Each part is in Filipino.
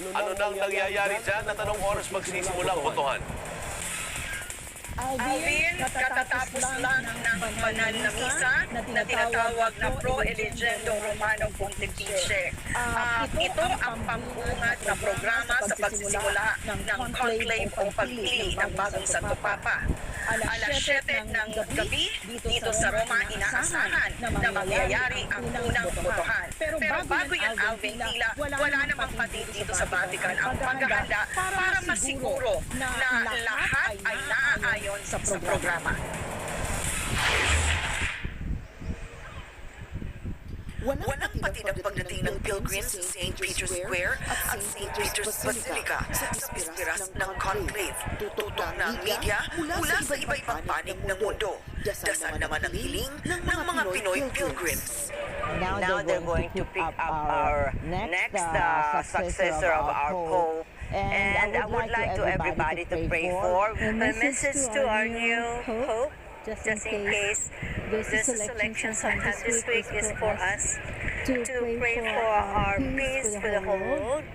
Ano nang nangyayari dyan at anong oras magsisimula ang botohan? Alvin, katatapos lang ng banal na misa na tinatawag na Pro Eligendo Romano Pontifice. Ito ang pambuhat na programa sa pagsisimula ng conclave o pagpili ng bagong Santo Papa. Alas 7 ng gabi, dito sa Roma, inaasahan na mangyayari ang unang botohan. Pero bago yan, Alvin, tila wala namang pati dito sa Vatican ang paghahanda para masiguro na lahat ay naaayon sa programa. Walang patid ang pagdating ng pilgrims sa St. Peter's Square at St. Peter's Basilica sa pispiras ng conclave. Tutok na ang media mula sa iba-ibang panig ng mundo. Dasal naman ang hiling ng mga Pinoy pilgrims. Now they're going to pick up our next successor of our Pope. And I would like to everybody to pray for a message to our new Pope, just in case there's a selection sometime this week is for us to pray for our peace for the whole world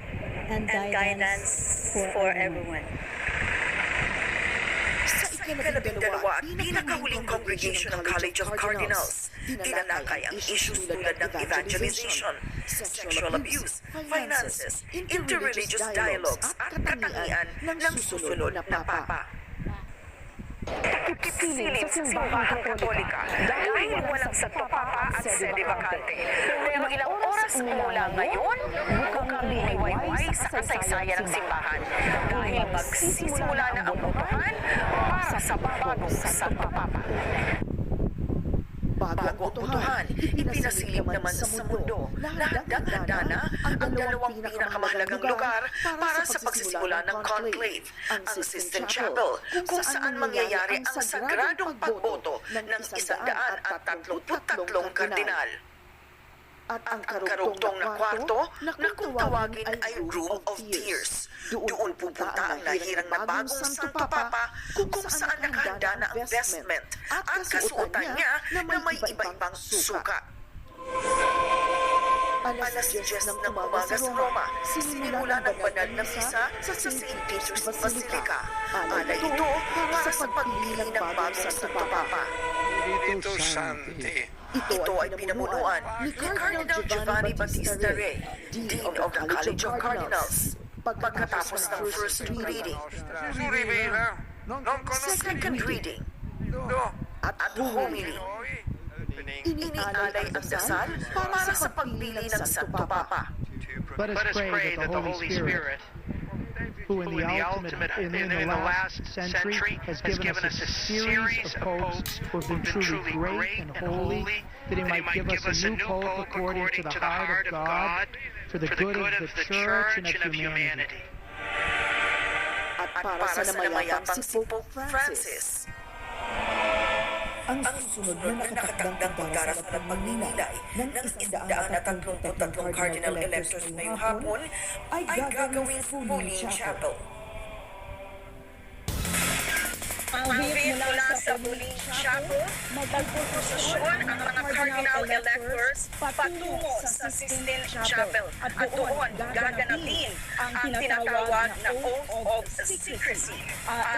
and guidance for everyone. Sa ikalabing-dalawa at pinakahuling congregation ng College of Cardinals, tinalakay ang issues tulad ng evangelization, sexual abuse, finances, interreligious dialogues at katangian ng susunod na Papa. Ipipilit sa simbahang Katolika dahil walang Santo Papa at sede vacante. Pero ilang oras mula ngayon, mukhang liliwayway sa kasaysayan ng simbahan dahil magsisimula na ang botohan para sa bagong Santo Papa. Bago ang botohan, ipinasilip naman sa mundo na handang-handa na ang dalawang pinakamahalagang lugar para sa pagsisimula ng conclave, ang Sistine Chapel, kung saan mangyayari ang sagradong pagboto ng 133 kardinal. At ang karugtong na kwarto na kung tawagin ay Room of Tears. Doon pupunta ang nahirang na bagong Santo Papa kung saan nakahanda na ang vestment at kasuotan niya na may iba-ibang suka. Alas 10 ng umaga sa Roma, sinimula ng banal na misa sa St. Peter's Basilica. Alay ito para sa pagpili ng bagong Santo Papa. Spiritu Santi. Ito ay pinamunuan ni Cardinal Giovanni Battista Re, Dean of the College of Cardinals. Pagkatapos ng first reading, Rivera. second reading, at homily, inialay ang dasal para sa pagpili ng Santo Papa. Let us pray that the Holy Spirit, who in the last century has given us a series of popes who have been truly great and holy, that he might give us a new pope according to the heart of God, for the good of the church and of humanity. At para sa namayapang si Pope Francis, ang susunod na nakatakdang pagdarasal ng pagninilay ng 133 cardinal electors ngayong hapon ay gagawing Pauline Chapel. Alvin, mula sa Pauline Chapel, magpuprosesyon ang mga cardinal electors patungo sa Sistine Chapel at doon gaganapin ang tinatawag na Oath of Secrecy.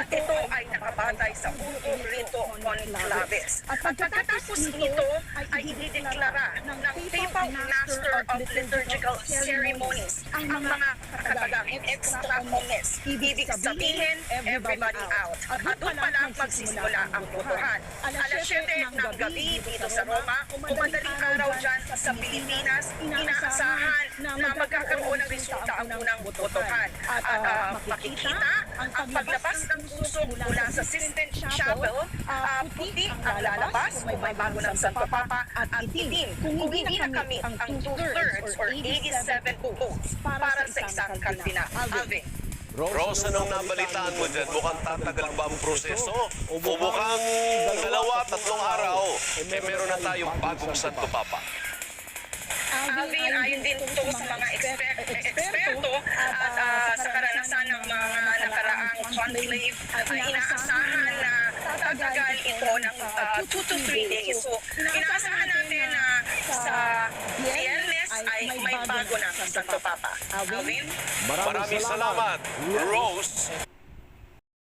Ito ay nakabatay sa Urbo Rito Conclaves. At pagkatapos nito ay idideklara ng Papal Master of Liturgical Ceremonies ang mga katagang extra homines. Ibig sabihin, everybody out. At doon pa lang magsisimula ang botohan. Alas 7 ng gabi dito sa Roma, madaling araw dyan sa Pilipinas, inaasahan na magkakaroon ng resulta ang unang botohan. At makikita ang paglabas ng puso mula sa Sistine Chapel, puti ang lalabas kung may bago ng Santo Papa at itim kung hindi nakamit ang 2/3 or 87 votes para sa isang kardinal. Alvin. Rose, anong nabalitaan mo dyan? Mukhang tatagal ba ang proseso? O mukhang 2-3 araw, meron na tayong bagong Santo Papa? Alvin, ayon din ito sa mga eksperto at sa karanasan ng mga nakaraang conclave, inaasahan na tatagal ito ng 2 to 3 days. So, inaasahan natin na sa Biyernes ay may pagbabago ng Santo Papa. Alvin? Maraming salamat, Rose.